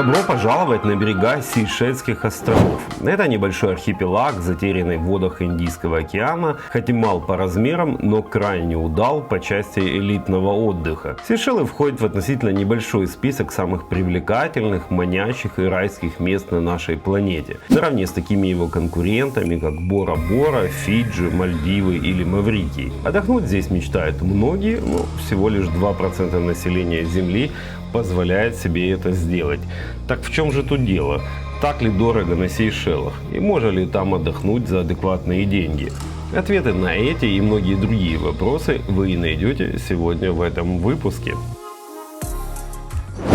Добро пожаловать на берега Сейшельских островов. Это небольшой архипелаг, затерянный в водах Индийского океана, хоть и мал по размерам, но крайне удал по части элитного отдыха. Сейшелы входят в относительно небольшой список самых привлекательных, манящих и райских мест на нашей планете, наравне с такими его конкурентами, как Бора-Бора, Фиджи, Мальдивы или Маврикий. Отдохнуть здесь мечтают многие, но всего лишь 2% населения Земли позволяет себе это сделать. Так в чем же тут дело? Так ли дорого на Сейшелах? И можно ли там отдохнуть за адекватные деньги? Ответы на эти и многие другие вопросы вы и найдете сегодня в этом выпуске.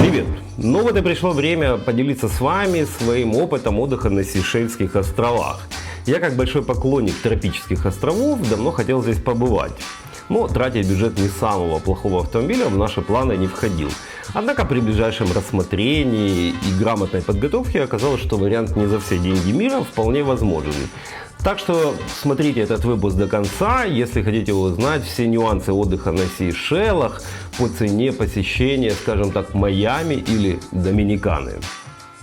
Привет! Ну вот и пришло время поделиться с вами своим опытом отдыха на Сейшельских островах. Я, как большой поклонник тропических островов, давно хотел здесь побывать. Но тратить бюджет не самого плохого автомобиля в наши планы не входил. Однако при ближайшем рассмотрении и грамотной подготовке оказалось, что вариант не за все деньги мира вполне возможен. Так что смотрите этот выпуск до конца, если хотите узнать все нюансы отдыха на Сейшелах по цене посещения, скажем так, Майами или Доминиканы.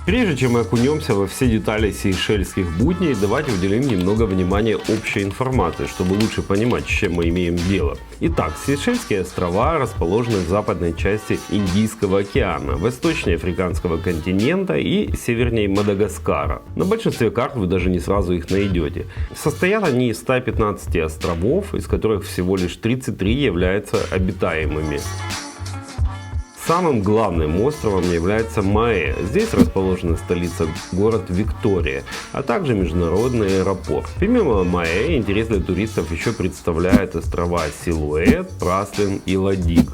Прежде чем мы окунемся во все детали сейшельских будней, давайте уделим немного внимания общей информации, чтобы лучше понимать, с чем мы имеем дело. Итак, Сейшельские острова расположены в западной части Индийского океана, восточнее Африканского континента и севернее Мадагаскара. На большинстве карт вы даже не сразу их найдете. Состоят они из 115 островов, из которых всего лишь 33 являются обитаемыми. Самым главным островом является Маэ. Здесь расположена столица, город Виктория, а также международный аэропорт. Помимо Маэ, интерес для туристов еще представляют острова Силуэт, Праслин и Ладиг.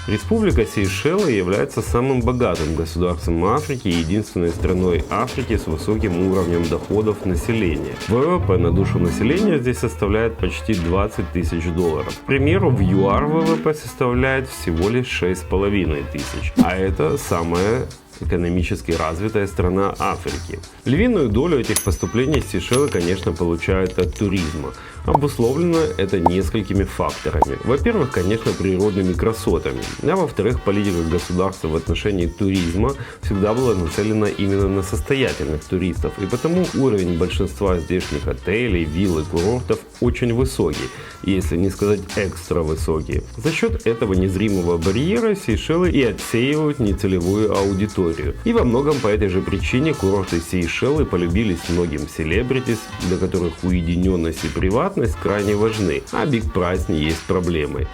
Республика Сейшелы является самым богатым государством Африки и единственной страной Африки с высоким уровнем доходов населения. ВВП на душу населения здесь составляет почти $20 тысяч. К примеру, в ЮАР ВВП составляет всего лишь 6,5 тысяч, а это самая экономически развитая страна Африки. Львиную долю этих поступлений Сейшелы, конечно, получают от туризма. Обусловлено это несколькими факторами. Во-первых, конечно, природными красотами, а во-вторых, политика государства в отношении туризма всегда была нацелена именно на состоятельных туристов, и потому уровень большинства здешних отелей, вилл и курортов очень высокий, если не сказать экстра высокий. За счет этого незримого барьера Сейшелы и отсеивают нецелевую аудиторию. И во многом по этой же причине курорты Сейшелы полюбились многим селебритис, для которых уединенность и приватность крайне важны, а биг прайс не есть проблемой.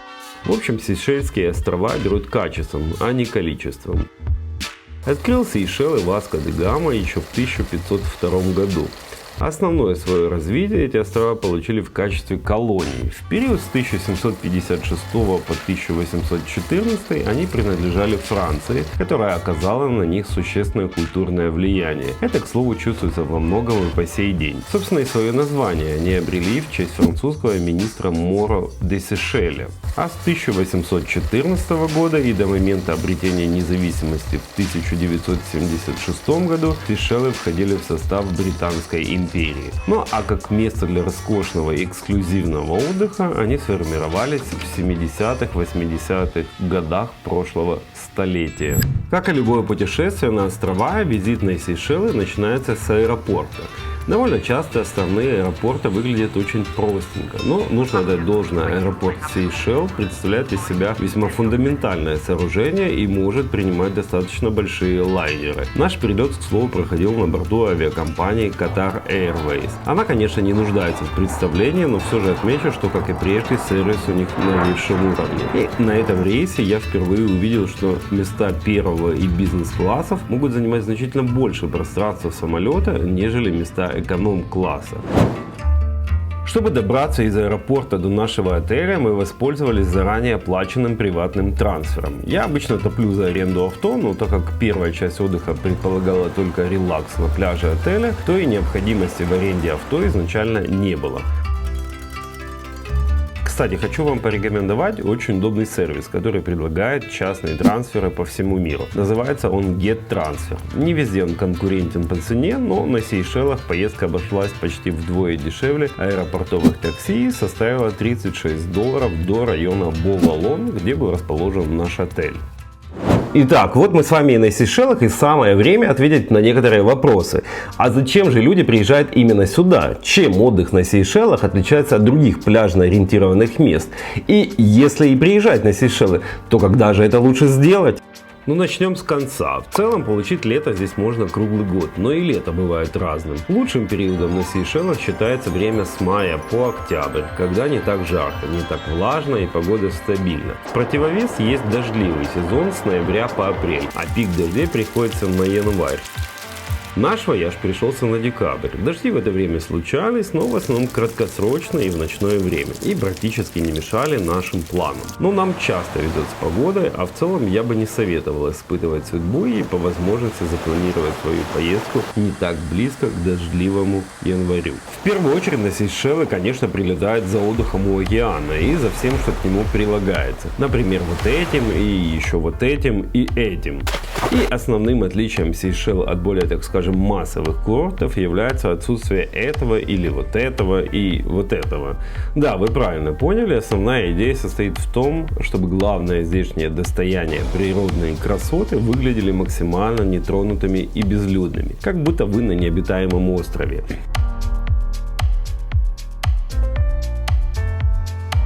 В общем, Сейшельские острова берут качеством, а не количеством. Открыл Сейшелы Васко де Гама еще в 1502 году. Основное свое развитие эти острова получили в качестве колоний. В период с 1756 по 1814 они принадлежали Франции, которая оказала на них существенное культурное влияние. Это, к слову, чувствуется во многом и по сей день. Собственно, и свое название они обрели в честь французского министра Моро де Сейшеля. А с 1814 года и до момента обретения независимости в 1976 году Сейшелы входили в состав Британской империи. Ну а как место для роскошного и эксклюзивного отдыха они сформировались в 70-80-х годах прошлого столетия. Как и любое путешествие на острова, визит на Сейшелы начинается с аэропорта. Довольно часто островные аэропорты выглядят очень простенько, но нужно отдать должное, аэропорт Сейшел представляет из себя весьма фундаментальное сооружение и может принимать достаточно большие лайнеры. Наш перелет, к слову, проходил на борту авиакомпании Qatar Airways. Она, конечно, не нуждается в представлении, но все же отмечу, что, как и прежде, сервис у них на высшем уровне. И на этом рейсе я впервые увидел, что места первого и бизнес-классов могут занимать значительно больше пространства самолета, нежели места эконом-класса. Чтобы добраться из аэропорта до нашего отеля, мы воспользовались заранее оплаченным приватным трансфером. Я обычно топлю за аренду авто, но так как первая часть отдыха предполагала только релакс на пляже отеля, то и необходимости в аренде авто изначально не было. Кстати, хочу вам порекомендовать очень удобный сервис, который предлагает частные трансферы по всему миру. Называется он GetTransfer. Не везде он конкурентен по цене, но на Сейшелах поездка обошлась почти вдвое дешевле аэропортовых такси и составила $36 до района Бовалон, где был расположен наш отель. Итак, вот мы с вами и на Сейшелах, и самое время ответить на некоторые вопросы. А зачем же люди приезжают именно сюда? Чем отдых на Сейшелах отличается от других пляжно-ориентированных мест? И если и приезжать на Сейшелы, то когда же это лучше сделать? Ну, начнем с конца. В целом, получить лето здесь можно круглый год, но и лето бывает разным. Лучшим периодом на Сейшелах считается время с мая по октябрь, когда не так жарко, не так влажно и погода стабильна. В противовес есть дождливый сезон с ноября по апрель, а пик дождей приходится на январь. Наш вояж пришелся на декабрь. Дожди в это время случались, но в основном краткосрочно и в ночное время, и практически не мешали нашим планам. Но нам часто везет с погодой, а в целом я бы не советовал испытывать судьбу и по возможности запланировать свою поездку не так близко к дождливому январю. В первую очередь на Сейшелы, конечно, прилетают за отдыхом у океана и за всем, что к нему прилагается. Например, вот этим, и еще вот этим, и этим. И основным отличием Сейшел от более, так скажем, массовых курортов является отсутствие этого или вот этого и вот этого. Да, вы правильно поняли, основная идея состоит в том, чтобы главное здешнее достояние природные красоты выглядели максимально нетронутыми и безлюдными, как будто вы на необитаемом острове.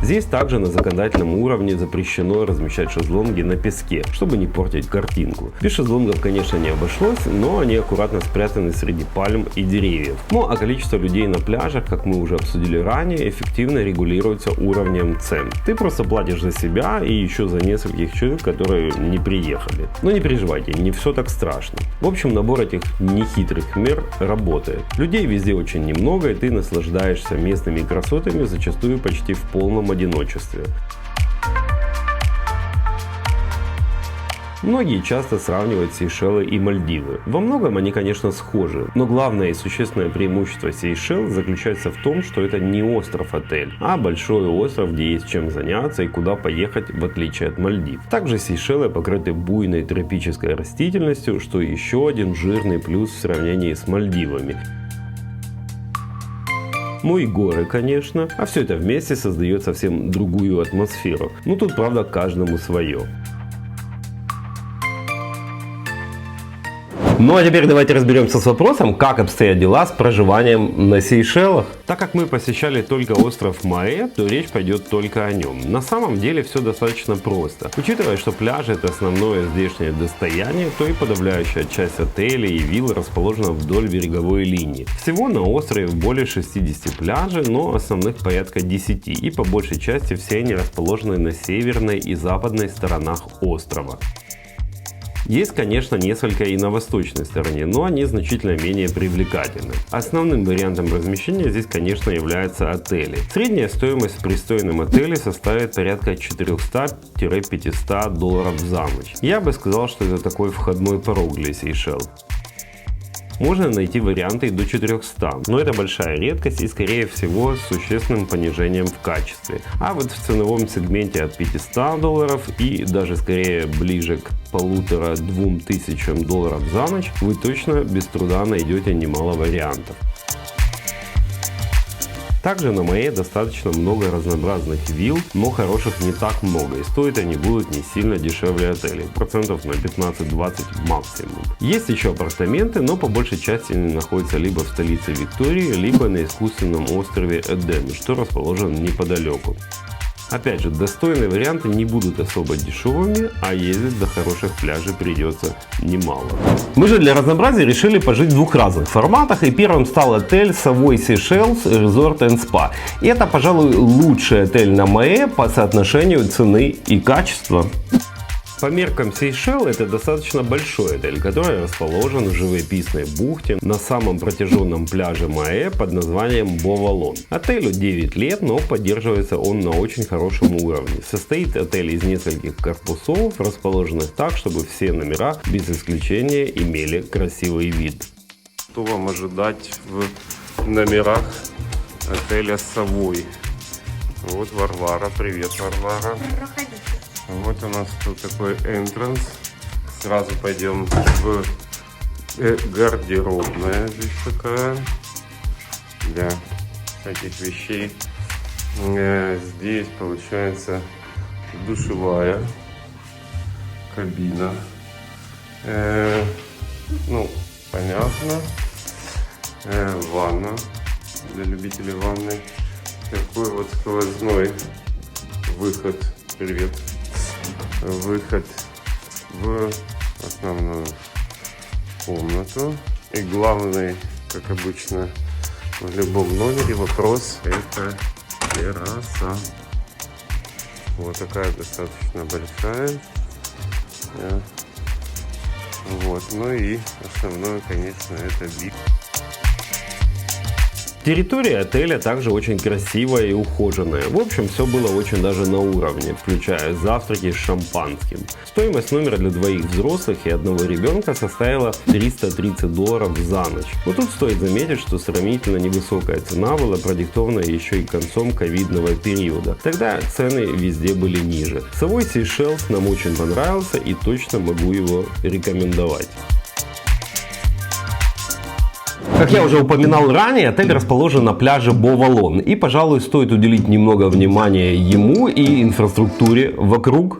Здесь также на законодательном уровне запрещено размещать шезлонги на песке, чтобы не портить картинку. Без шезлонгов, конечно, не обошлось, но они аккуратно спрятаны среди пальм и деревьев. Ну а количество людей на пляжах, как мы уже обсудили ранее, эффективно регулируется уровнем цен. Ты просто платишь за себя и еще за нескольких человек, которые не приехали. Но не переживайте, не все так страшно. В общем, набор этих нехитрых мер работает. Людей везде очень немного, и ты наслаждаешься местными красотами, зачастую почти в полном одиночестве. Многие часто сравнивают Сейшелы и Мальдивы. Во многом они, конечно, схожи, но главное и существенное преимущество Сейшел заключается в том, что это не остров-отель, а большой остров, где есть чем заняться и куда поехать, в отличие от Мальдив. Также Сейшелы покрыты буйной тропической растительностью, что еще один жирный плюс в сравнении с Мальдивами. Ну и горы, конечно, а все это вместе создает совсем другую атмосферу. Ну тут, правда, каждому свое. Ну а теперь давайте разберемся с вопросом, как обстоят дела с проживанием на Сейшелах. Так как мы посещали только остров Маэ, то речь пойдет только о нем. На самом деле все достаточно просто. Учитывая, что пляжи — это основное здешнее достояние, то и подавляющая часть отелей и вилл расположена вдоль береговой линии. Всего на острове более 60 пляжей, но основных порядка 10, и по большей части все они расположены на северной и западной сторонах острова. Есть, конечно, несколько и на восточной стороне, но они значительно менее привлекательны. Основным вариантом размещения здесь, конечно, являются отели. Средняя стоимость в пристойном отеле составит порядка 400-500 долларов за ночь. Я бы сказал, что это такой входной порог для Сейшел. Можно найти варианты и до 400, но это большая редкость и, скорее всего, с существенным понижением в качестве. А вот в ценовом сегменте от 500 долларов и даже скорее ближе к 1500-2000 тысячам долларов за ночь вы точно без труда найдете немало вариантов. Также на Маэ достаточно много разнообразных вилл, но хороших не так много, и стоят они будут не сильно дешевле отелей, процентов на 15-20 максимум. Есть еще апартаменты, но по большей части они находятся либо в столице Виктории, либо на искусственном острове Эден, что расположен неподалеку. Опять же, достойные варианты не будут особо дешевыми, а ездить до хороших пляжей придется немало. Мы же для разнообразия решили пожить в двух разных форматах, и первым стал отель Savoy Seychelles Resort and Spa. И это, пожалуй, лучший отель на Маэ по соотношению цены и качества. По меркам Сейшел это достаточно большой отель, который расположен в живописной бухте на самом протяженном пляже Маэ под названием Бовалон. Отелю 9 лет, но поддерживается он на очень хорошем уровне. Состоит отель из нескольких корпусов, расположенных так, чтобы все номера без исключения имели красивый вид. Что вам ожидать в номерах отеля Savoy? Вот Варвара. Привет, Варвара. Вот у нас тут такой entrance. Сразу пойдем в гардеробная. Здесь такая для всяких вещей. Здесь получается душевая кабина Ну, понятно. Ванна для любителей ванны. Такой вот сквозной выход. Привет. Выход в основную комнату. И главный, как обычно в любом номере, вопрос — это терраса. Вот такая достаточно большая. Вот, ну и основное, конечно, это вид. Территория отеля также очень красивая и ухоженная. В общем, все было очень даже на уровне, включая завтраки с шампанским. Стоимость номера для двоих взрослых и одного ребенка составила $330 за ночь. Но тут стоит заметить, что сравнительно невысокая цена была продиктована еще и концом ковидного периода. Тогда цены везде были ниже. Savoy Seychelles нам очень понравился и точно могу его рекомендовать. Как я уже упоминал ранее, отель расположен на пляже Бо-Валон, и, пожалуй, стоит уделить немного внимания ему и инфраструктуре вокруг.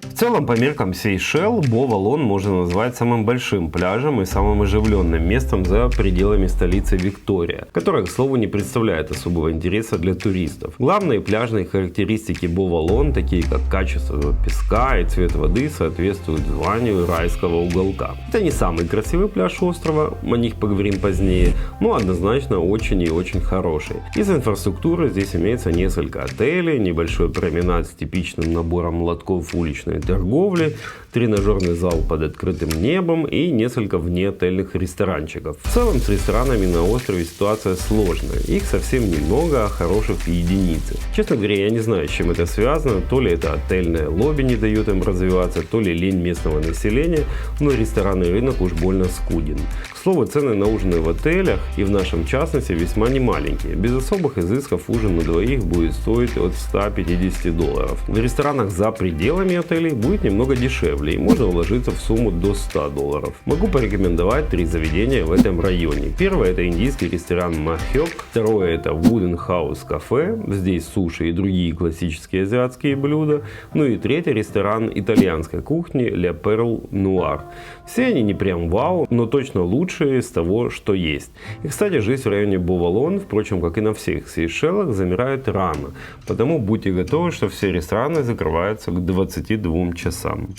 В целом, по меркам Сейшел, Бо-Валон можно назвать самым большим пляжем и самым оживленным местом за пределами столицы Виктория, которая, к слову, не представляет особого интереса для туристов. Главные пляжные характеристики Бо-Валон, такие как качество песка и цвет воды, соответствуют званию райского уголка. Это не самый красивый пляж острова, о них поговорим позднее, но однозначно очень и очень хороший. Из инфраструктуры здесь имеется несколько отелей, небольшой променад с типичным набором лотков уличной торговли, тренажерный зал под открытым небом и несколько внеотельных ресторанчиков. В целом с ресторанами на острове ситуация сложная. Их совсем немного, а хороших единицы. Честно говоря, я не знаю, с чем это связано. То ли это отельное лобби не дает им развиваться, то ли лень местного населения, но ресторанный рынок уж больно скуден. К слову, цены на ужины в отелях и в нашем частности весьма немаленькие. Без особых изысков ужин на двоих будет стоить от $150. В ресторанах за пределами отелей будет немного дешевле и можно уложиться в сумму до $100. Могу порекомендовать 3 заведения в этом районе. Первое — это индийский ресторан Махёк. Второе — это Wooden House Cafe. Здесь суши и другие классические азиатские блюда. Ну и третий — ресторан итальянской кухни Le Perle Noir. Все они не прям вау, но точно лучшие из того, что есть. И, кстати, жизнь в районе Бо-Валон, впрочем, как и на всех Сейшелах, замирает рано. Потому будьте готовы, что все рестораны закрываются к 22 часам.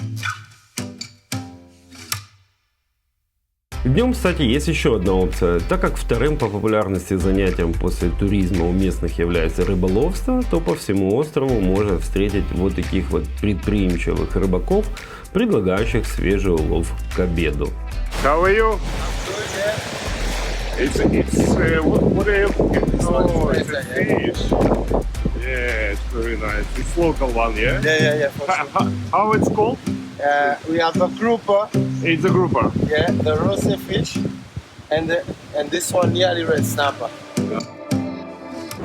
Днем, кстати, есть еще одна опция. Так как вторым по популярности занятием после туризма у местных является рыболовство, то по всему острову можно встретить вот таких вот предприимчивых рыбаков, предлагающих свежий улов к обеду. How are you? What are you cooking? Oh, it's a fish. Yeah, it's very nice. It's local one, yeah? Yeah, for sure. How it's called? We have a grouper, It's a grouper. yeah, the roasted fish, and this one nearly red snapper.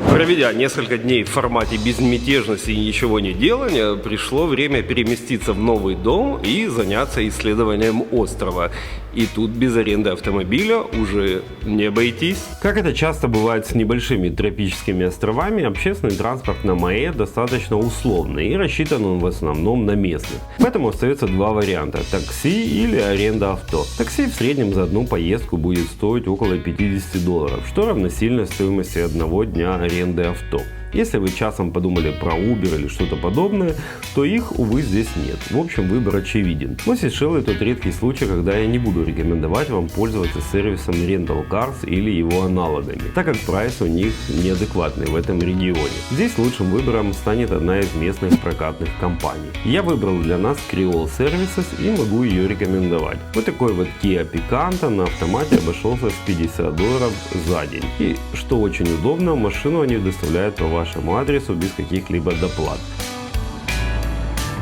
Проведя несколько дней в формате безмятежности и ничего не делания, пришло время переместиться в новый дом и заняться исследованием острова. И тут без аренды автомобиля уже не обойтись. Как это часто бывает с небольшими тропическими островами, общественный транспорт на Мае достаточно условный и рассчитан он в основном на местных. Поэтому остается два варианта – такси или аренда авто. Такси в среднем за одну поездку будет стоить около $50, что равносильно стоимости одного дня аренды авто. Если вы часом подумали про Uber или что-то подобное, то их, увы, здесь нет. В общем, выбор очевиден. Но Сейшелы — тот редкий случай, когда я не буду рекомендовать вам пользоваться сервисом Rental Cars или его аналогами, так как прайс у них неадекватный в этом регионе. Здесь лучшим выбором станет одна из местных прокатных компаний. Я выбрал для нас Creole Services и могу ее рекомендовать. Вот такой вот Kia Picanto на автомате обошелся в $50 за день. И, что очень удобно, машину они доставляют по вашему адресу без каких-либо доплат.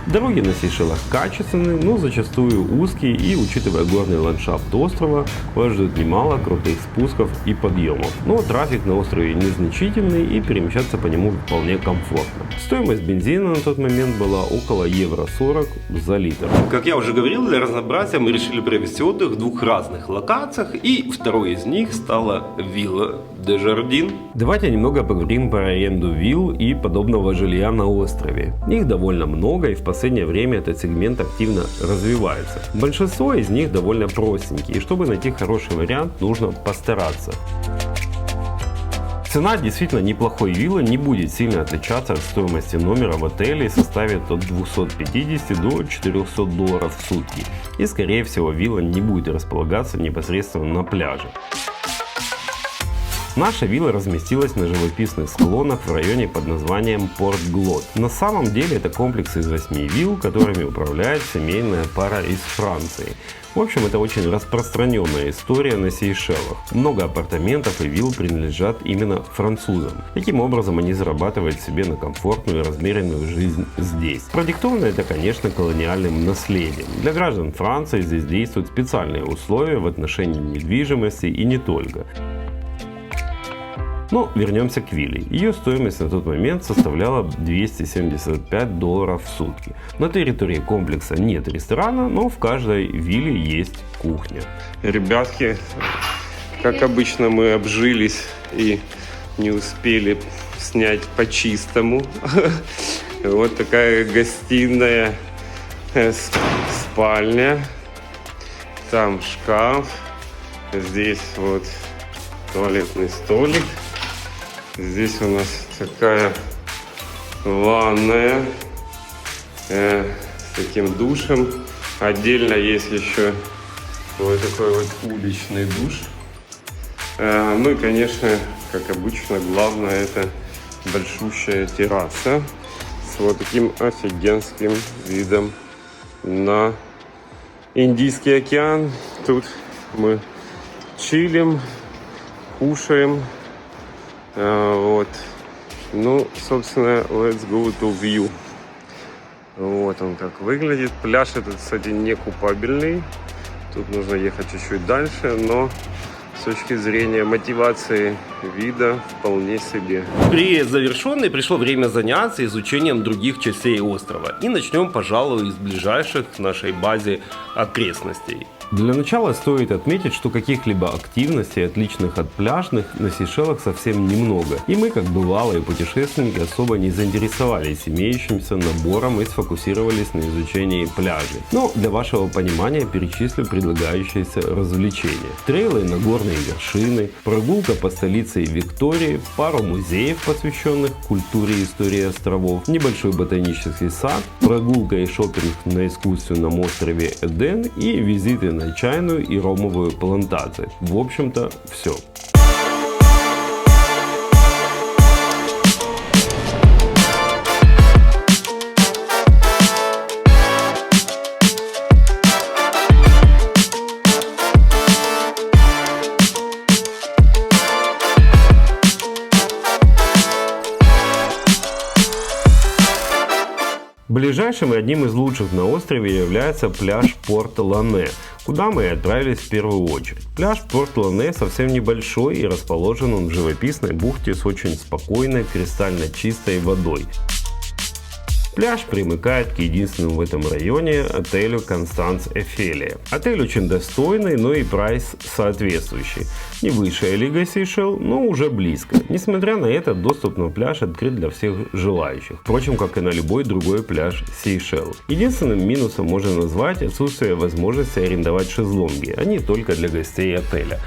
Дороги на Сейшелах качественные, но зачастую узкие, и, учитывая горный ландшафт острова, вас ждет немало крутых спусков и подъемов. Но трафик на острове незначительный, и перемещаться по нему вполне комфортно. Стоимость бензина на тот момент была около евро 40 за литр. Как я уже говорил, для разнообразия мы решили провести отдых в двух разных локациях, и второй из них стала вилла де Жардин. Давайте немного поговорим про аренду вилл и подобного жилья на острове. Их довольно много, и в последнее время этот сегмент активно развивается. Большинство из них довольно простенькие, и чтобы найти хороший вариант, нужно постараться. Цена действительно неплохой виллы не будет сильно отличаться от стоимости номера в отеле и составит от 250 до $400 в сутки. И скорее всего вилла не будет располагаться непосредственно на пляже. Наша вилла разместилась на живописных склонах в районе под названием Порт Глот. На самом деле это комплекс из 8 вилл, которыми управляет семейная пара из Франции. В общем, это очень распространенная история на Сейшелах. Много апартаментов и вилл принадлежат именно французам. Таким образом, они зарабатывают себе на комфортную и размеренную жизнь здесь. Продиктовано это, конечно, колониальным наследием. Для граждан Франции здесь действуют специальные условия в отношении недвижимости и не только. Но вернемся к вилле. Ее стоимость на тот момент составляла $275 в сутки. На территории комплекса нет ресторана, но в каждой вилле есть кухня. Ребятки, как обычно, мы обжились и не успели снять по-чистому. Вот такая гостиная, спальня, там шкаф, здесь вот туалетный столик. Здесь у нас такая ванная с таким душем. Отдельно есть еще вот такой вот уличный душ. Ну и, конечно, как обычно, главное это большущая терраса с вот таким офигенским видом на Индийский океан. Тут мы чилим, кушаем. Вот. Ну, собственно, let's go to view. Вот он как выглядит. Пляж этот, кстати, не купабельный. Тут нужно ехать чуть-чуть дальше, но с точки зрения мотивации вида вполне себе. Приезд завершенный, пришло время заняться изучением других частей острова. И начнем, пожалуй, из ближайших к нашей базе окрестностей. Для начала стоит отметить, что каких-либо активностей, отличных от пляжных, на Сейшелах совсем немного. И мы, как бывалые путешественники, особо не заинтересовались имеющимся набором и сфокусировались на изучении пляжей. Но для вашего понимания перечислю предлагающиеся развлечения. Трейлы на горные вершины, прогулка по столице Виктории, пару музеев, посвященных культуре и истории островов, небольшой ботанический сад, прогулка и шопинг на искусственном острове Эден и визиты на чайную и ромовую плантации. В общем-то, все. Ближайшим и одним из лучших на острове является пляж Порт-Лане, куда мы и отправились в первую очередь. Пляж Порт-Лане совсем небольшой, и расположен он в живописной бухте с очень спокойной, кристально чистой водой. Пляж примыкает к единственному в этом районе отелю Констанс Офелия. Отель очень достойный, но и прайс соответствующий. Не высшая лига Сейшел, но уже близко. Несмотря на это, доступ на пляж открыт для всех желающих. Впрочем, как и на любой другой пляж Сейшел. Единственным минусом можно назвать отсутствие возможности арендовать шезлонги, а не только для гостей отеля.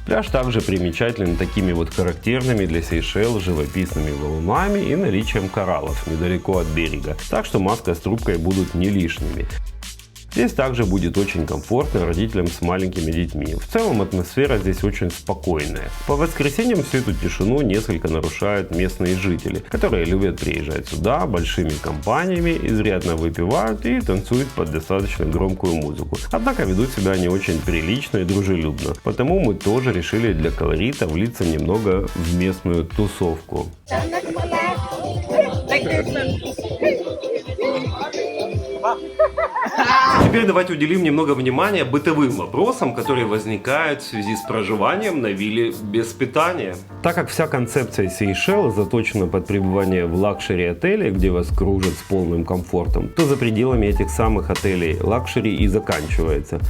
Пляж также примечателен такими вот характерными для Сейшел живописными валунами и наличием кораллов недалеко от берега, так что маска с трубкой будут не лишними. Здесь также будет очень комфортно родителям с маленькими детьми. В целом атмосфера здесь очень спокойная. По воскресеньям всю эту тишину несколько нарушают местные жители, которые любят приезжать сюда большими компаниями, изрядно выпивают и танцуют под достаточно громкую музыку. Однако ведут себя они очень прилично и дружелюбно. Потому мы тоже решили для колорита влиться немного в местную тусовку. Теперь давайте уделим немного внимания бытовым вопросам, которые возникают в связи с проживанием на вилле без питания. Так как вся концепция Сейшел заточена под пребывание в лакшери-отеле, где вас кружат с полным комфортом, то за пределами этих самых отелей лакшери и заканчивается.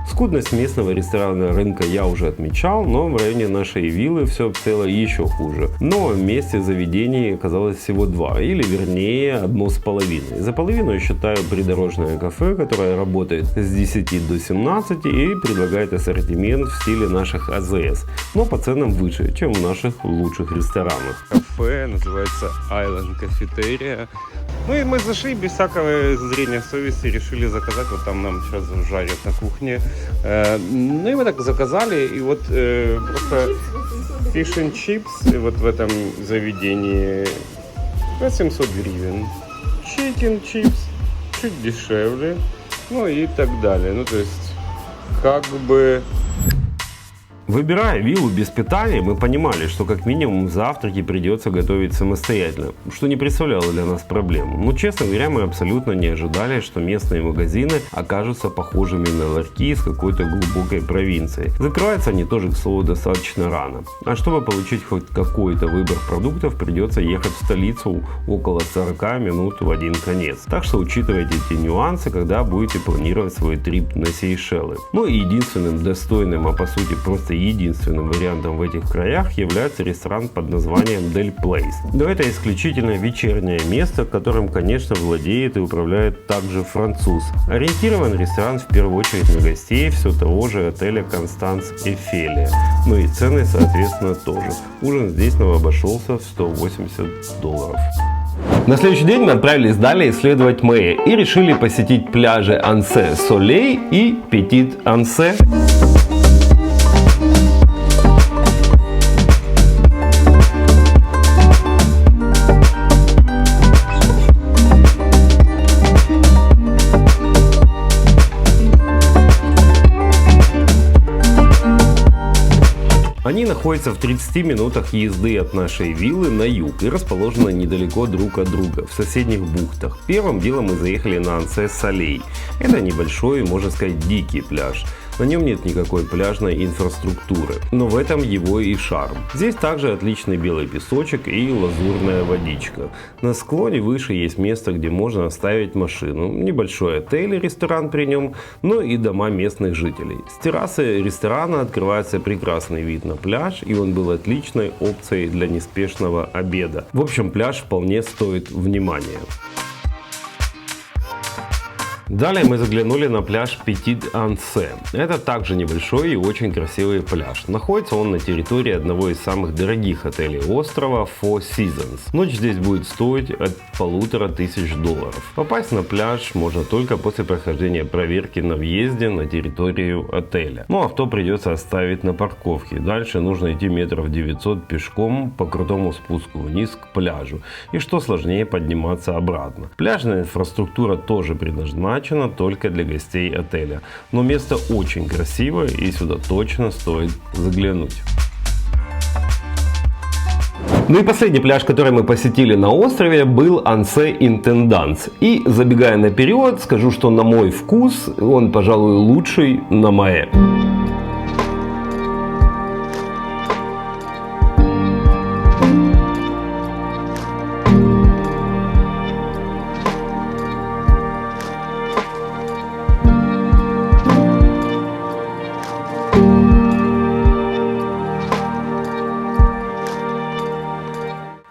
Скудность местного ресторанного рынка я уже отмечал, но в районе нашей виллы все обстояло еще хуже. Но вместе заведений оказалось всего два, или вернее 1,5. За половину я считаю придорожное кафе, которое работает с 10 до 17 и предлагает ассортимент в стиле наших АЗС, но по ценам выше, чем в наших лучших ресторанах. Кафе называется Island Cafeteria. Ну и мы зашли без всякого зрения совести, решили заказать, вот там нам сейчас жарят на кухне. Ну и мы так заказали, и вот просто fish and chips, и вот в этом заведении 800 гривен. Chicken chips чуть дешевле, ну и так далее. Ну то есть как бы... Выбирая виллу без питания, мы понимали, что как минимум завтраки придется готовить самостоятельно, что не представляло для нас проблему. Но, честно говоря, мы абсолютно не ожидали, что местные магазины окажутся похожими на ларьки из какой-то глубокой провинции. Закрываются они тоже, к слову, достаточно рано. А чтобы получить хоть какой-то выбор продуктов, придется ехать в столицу около 40 минут в один конец. Так что учитывайте эти нюансы, когда будете планировать свой трип на Сейшелы. Ну и единственным достойным, а по сути просто единственным вариантом в этих краях является ресторан под названием Del Place. Но это исключительно вечернее место, которым, конечно, владеет и управляет также француз. Ориентирован ресторан в первую очередь на гостей все того же отеля Констанс Эфелия. Ну и цены, соответственно, тоже. Ужин здесь нам обошелся в $180. На следующий день мы отправились далее исследовать Мэя и решили посетить пляжи Ансе Солей и Петит Ансе. Они находятся в 30 минутах езды от нашей виллы на юг и расположены недалеко друг от друга, в соседних бухтах. Первым делом мы заехали на Ансе Солей. Это небольшой, можно сказать, дикий пляж. На нем нет никакой пляжной инфраструктуры, но в этом его и шарм. Здесь также отличный белый песочек и лазурная водичка. На склоне выше есть место, где можно оставить машину, небольшой отель и ресторан при нем, но и дома местных жителей. С террасы ресторана открывается прекрасный вид на пляж, и он был отличной опцией для неспешного обеда. В общем, пляж вполне стоит внимания. Далее мы заглянули на пляж Петит Ансе. Это также небольшой и очень красивый пляж. Находится он на территории одного из самых дорогих отелей острова Four Seasons. Ночь здесь будет стоить от $1500. Попасть на пляж можно только после прохождения проверки на въезде на территорию отеля. Но авто придется оставить на парковке. Дальше нужно идти метров 900 пешком по крутому спуску вниз к пляжу. И что сложнее, подниматься обратно. Пляжная инфраструктура тоже предназначена только для гостей отеля. Но место очень красивое и сюда точно стоит заглянуть. Ну и последний пляж, который мы посетили на острове, был Ансе Интенданс. И забегая наперед, скажу, что на мой вкус он, пожалуй, лучший на Мае.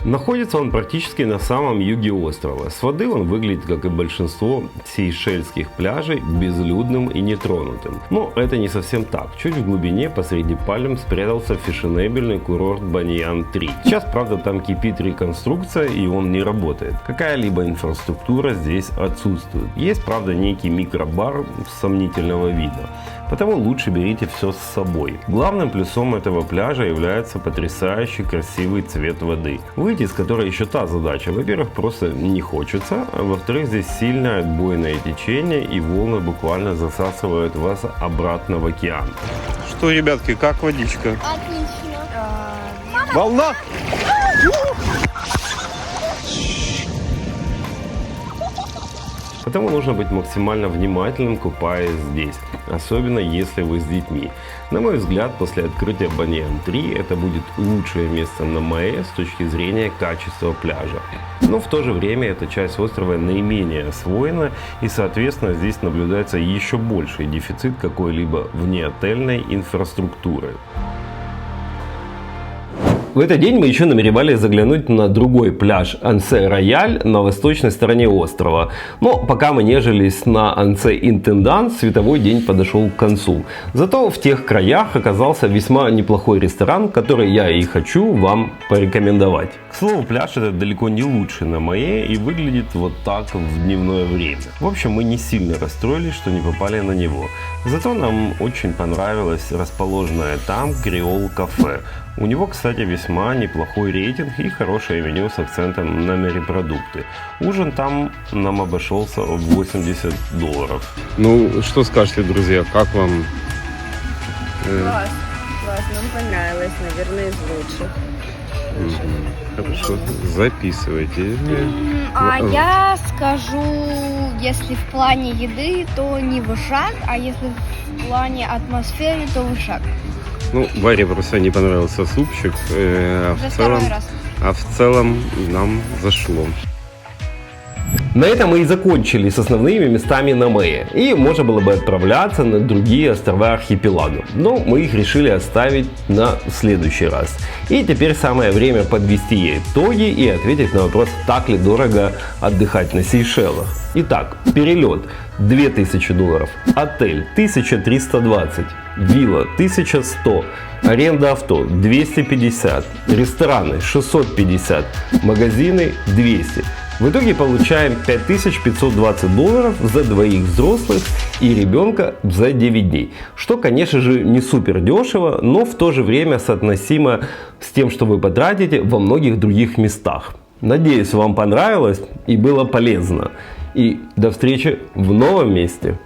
Находится он практически на самом юге острова. С воды он выглядит, как и большинство сейшельских пляжей, безлюдным и нетронутым. Но это не совсем так. Чуть в глубине, посреди пальм, спрятался фешенебельный курорт Баньян-3. Сейчас, правда, там кипит реконструкция, и он не работает. Какая-либо инфраструктура здесь отсутствует. Есть, правда, некий микробар сомнительного вида. Потому лучше берите все с собой. Главным плюсом этого пляжа является потрясающий красивый цвет воды, выйти из которой еще та задача. Во-первых, просто не хочется, а во-вторых, здесь сильное отбойное течение, и волны буквально засасывают вас обратно в океан. Что, ребятки, как водичка? Отлично. Волна! Потому нужно быть максимально внимательным, купаясь здесь, особенно если вы с детьми. На мой взгляд, после открытия Баньян-3 это будет лучшее место на Мае с точки зрения качества пляжа. Но в то же время эта часть острова наименее освоена, и соответственно здесь наблюдается еще больший дефицит какой-либо внеотельной инфраструктуры. В этот день мы еще намеревались заглянуть на другой пляж Ансе-Рояль на восточной стороне острова. Но пока мы нежились на Ансе-Интендант, световой день подошел к концу. Зато в тех краях оказался весьма неплохой ресторан, который я и хочу вам порекомендовать. К слову, пляж этот далеко не лучший на Мае и выглядит вот так в дневное время. В общем, мы не сильно расстроились, что не попали на него. Зато нам очень понравилось расположенное там Креол-кафе. У него, кстати, весьма неплохой рейтинг и хорошее меню с акцентом на морепродукты. Ужин там нам обошелся в $80. Ну, что скажете, друзья, как вам? Класс, нам понравилось, наверное, из лучших. Хорошо, записывайте. А я скажу, если в плане еды, то не Вышак, а если в плане атмосферы, то Вышак. Ну, Варе просто не понравился супчик, Уже второй раз. а в целом нам зашло. На этом мы и закончили с основными местами на Мае. И можно было бы отправляться на другие острова архипелага. Но мы их решили оставить на следующий раз. И теперь самое время подвести итоги и ответить на вопрос, так ли дорого отдыхать на Сейшелах. Итак, перелет $2000, отель $1320, вилла $1100, аренда авто $250, рестораны $650, магазины $200. В итоге получаем $5520 за двоих взрослых и ребенка за 9 дней. Что, конечно же, не супер дешево, но в то же время соотносимо с тем, что вы потратите во многих других местах. Надеюсь, вам понравилось и было полезно. И до встречи в новом месте.